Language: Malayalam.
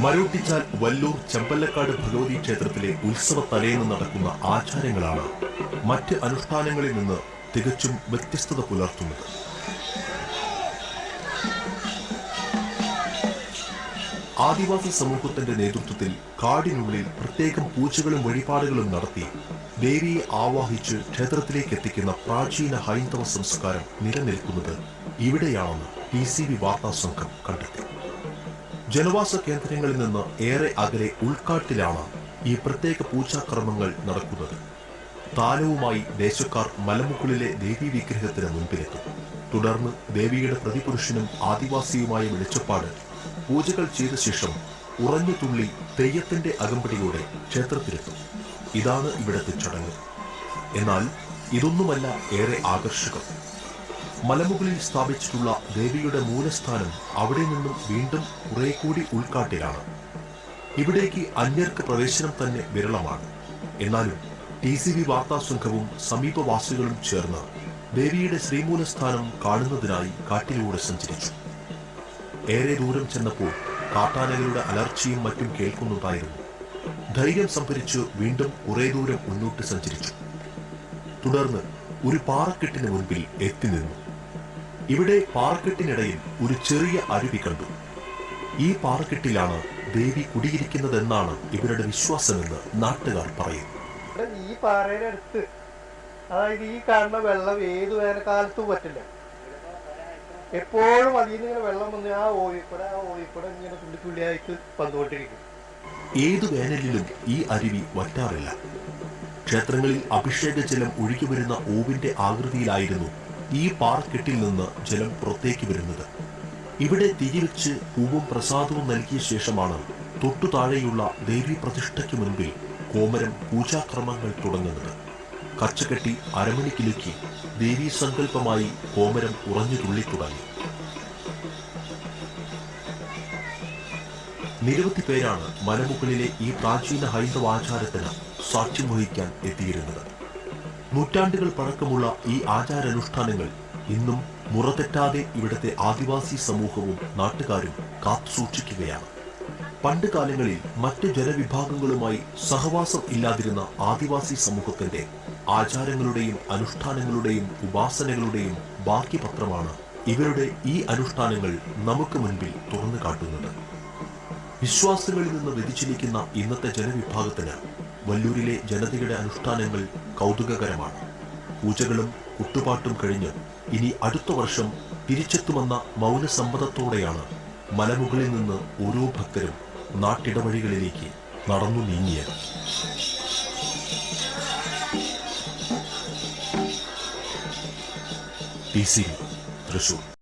മരോട്ടിച്ചാൽ വല്ലൂർ ചെമ്പല്ലക്കാട് ഭഗവതി ക്ഷേത്രത്തിലെ ഉത്സവ തലേന്ന് നടക്കുന്ന ആചാരങ്ങളാണ് മറ്റ് അനുഷ്ഠാനങ്ങളിൽ നിന്ന് തികച്ചും വ്യത്യസ്തത പുലർത്തുന്നത്. ആദിവാസി സമൂഹത്തിന്റെ നേതൃത്വത്തിൽ കാടിനുള്ളിൽ പ്രത്യേകം പൂജകളും വഴിപാടുകളും നടത്തി ദേവിയെ ആവാഹിച്ച് ക്ഷേത്രത്തിലേക്ക് എത്തിക്കുന്ന പ്രാചീന ഹൈന്ദവ സംസ്കാരം നിലനിൽക്കുന്നത് ഇവിടെയാണെന്ന് TCV വാർത്താ സംഘം കണ്ടെത്തി. ജനവാസ കേന്ദ്രങ്ങളിൽ നിന്ന് ഏറെ അകലെ ഉൾക്കാട്ടിലാണ് ഈ പ്രത്യേക പൂജാകർമ്മങ്ങൾ നടക്കുന്നത്. താലവുമായി ദേശക്കാർ മലമുകളിലെ ദേവീ വിഗ്രഹത്തിന് മുൻപിലെത്തും. തുടർന്ന് ദേവിയുടെ പ്രതിപുരുഷനും ആദിവാസിയുമായ വെളിച്ചപ്പാട് പൂജകൾ ചെയ്ത ശേഷം ഉറഞ്ഞു തുള്ളി തെയ്യത്തിന്റെ അകമ്പടിയോടെ ക്ഷേത്രത്തിലെത്തും. ഇതാണ് ഇവിടത്തെ ചടങ്ങ്. എന്നാൽ ഇതൊന്നുമല്ല ഏറെ ആകർഷകം. മലമുകളിൽ സ്ഥാപിച്ചിട്ടുള്ള ദേവിയുടെ മൂലസ്ഥാനം അവിടെ നിന്നും വീണ്ടും കുറെ കൂടി ഉൾക്കാട്ടിലാണ്. ഇവിടേക്ക് അന്യർക്ക് പ്രവേശനം തന്നെ വിരളമാണ്. എന്നാലും TCV വാർത്താ സംഘവും സമീപവാസികളും ചേർന്ന് ദേവിയുടെ ശ്രീമൂലസ്ഥാനം കാണുന്നതിനായി കാട്ടിലൂടെ സഞ്ചരിച്ചു. ഏറെ ദൂരം ചെന്നപ്പോൾ കാട്ടാനകളുടെ അലർച്ചയും മറ്റും കേൾക്കുന്നുണ്ടായിരുന്നു. ധൈര്യം സംഭരിച്ച് വീണ്ടും കുറെ ദൂരം മുന്നോട്ട് സഞ്ചരിച്ചു. തുടർന്ന് ഒരു പാറക്കെട്ടിന് മുൻപിൽ എത്തി നിന്നു. ഇവിടെ പാറക്കെട്ടിനിടയിൽ ഒരു ചെറിയ അരുവി കണ്ടു. ഈ പാറക്കെട്ടിലാണ് ദേവി കുടിയിരിക്കുന്നതെന്നാണ് ഇവരുടെ വിശ്വാസമെന്ന് നാട്ടുകാർ പറയും. ഈ പാറയുടെ അടുത്ത്, അതായത് ഈ കാണുന്ന വെള്ളം ഏത് വേനൽക്കാലത്തും പറ്റില്ല. എപ്പോഴും അതിൽ നിന്ന് വെള്ളം വന്ന് ആ ഓയിക്കൂടെ ഇങ്ങനെ തുള്ളി തുള്ളിയായിട്ട് വന്നുകൊണ്ടിരിക്കും. ഏതു വേനലിലും ഈ അരുവി വറ്റാറില്ല. ക്ഷേത്രങ്ങളിൽ അഭിഷേക ജലം ഒഴുകി വരുന്ന ഓവിന്റെ ആകൃതിയിലായിരുന്നു ഈ പാറക്കെട്ടിൽ നിന്ന് ജലം പുറത്തേക്ക് വരുന്നത്. ഇവിടെ തിരിവെച്ച് പൂവും പ്രസാദവും നൽകിയ ശേഷമാണ് തൊട്ടു താഴെയുള്ള ദേവീ പ്രതിഷ്ഠയ്ക്ക് മുൻപിൽ കോമരം പൂജാക്രമങ്ങൾ തുടങ്ങുന്നത്. കച്ചകെട്ടി അരമണിക്കിലുക്കി ദേവീ സങ്കല്പമായി കോമരം ഉറഞ്ഞു തുള്ളി തുടങ്ങി. നിരവധി പേരാണ് മലമുകളിലെ ഈ പ്രാചീന ഹൈന്ദവാചാരത്തിന് സാക്ഷ്യം വഹിക്കാൻ എത്തിയിരുന്നത്. നൂറ്റാണ്ടുകൾ പഴക്കമുള്ള ഈ ആചാരാനുഷ്ഠാനങ്ങൾ ഇന്നും മുറതെറ്റാതെ ഇവിടുത്തെ ആദിവാസി സമൂഹവും നാട്ടുകാരും കാത്തുസൂക്ഷിക്കുകയാണ്. പണ്ട് കാലങ്ങളിൽ മറ്റ് ജനവിഭാഗങ്ങളുമായി സഹവാസം ഇല്ലാതിരുന്ന ആദിവാസി സമൂഹത്തിന്റെ ആചാരങ്ങളുടെയും അനുഷ്ഠാനങ്ങളുടെയും ഉപാസനകളുടെയും ബാക്കി പത്രമാണ് ഇവരുടെ ഈ അനുഷ്ഠാനങ്ങൾ നമുക്ക് മുൻപിൽ തുറന്നു കാട്ടുന്നത്. വിശ്വാസങ്ങളിൽ നിന്ന് വ്യതിചലിക്കുന്ന ഇന്നത്തെ ജനവിഭാഗത്തിന് വല്ലൂരിലെ ജനതയുടെ അനുഷ്ഠാനങ്ങൾ കൗതുകകരമാണ്. പൂജകളും കുട്ടുപാട്ടും കഴിഞ്ഞ് ഇനി അടുത്ത വർഷം തിരിച്ചെത്തുമെന്ന മൗനസമ്മതത്തോടെയാണ് മലമുകളിൽ നിന്ന് ഓരോ ഭക്തരും നാട്ടിടവഴികളിലേക്ക് നടന്നു നീങ്ങിയത്. TCV തൃശൂർ.